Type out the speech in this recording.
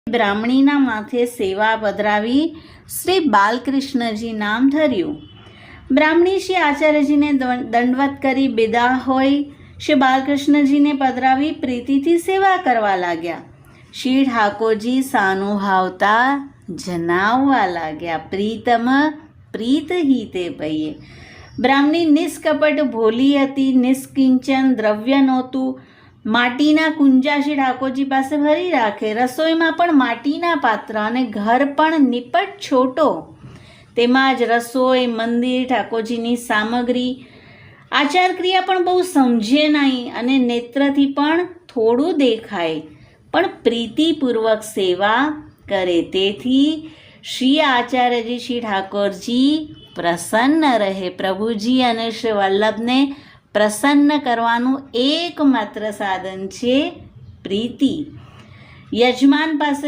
બ્રાહ્મણીના માથે સેવા પધરાવી શ્રી બાલકૃષ્ણજી નામ ધર્યું. બ્રાહ્મણી શ્રી આચાર્યજીને દંડવત કરી વિદા હોય શ્રી બાલકૃષ્ણજીને પધરાવી પ્રીતિથી સેવા કરવા લાગ્યા. શ્રી ઠાકોરજી સાનુભાવતા જણાવવા લાગ્યા, પ્રીતમ પ્રીત હિતે પૈયે. બ્રાહ્મણી નિષ્કપટ ભોલી હતી, નિષ્કિંચન, દ્રવ્ય નહોતું. માટીના કુંજા શ્રી ઠાકોરજી પાસે ભરી રાખે, રસોઈમાં પણ માટીના પાત્ર અને ઘર પણ નિપટ છોટો, તેમાં જ રસોઈ, મંદિર, ઠાકોરજીની સામગ્રી. આચાર ક્રિયા પણ બહુ સમજે નહીં અને નેત્રથી પણ થોડું દેખાય, પણ પ્રીતિપૂર્વક સેવા કરે. તેથી શ્રી આચાર્યજી શ્રી ઠાકોરજી પ્રસન્ન રહે. પ્રભુજી અને શ્રી વલ્લભને પ્રસન્ન કરવાનું એકમાત્ર સાધન છે પ્રીતિ. યજમાન પાસે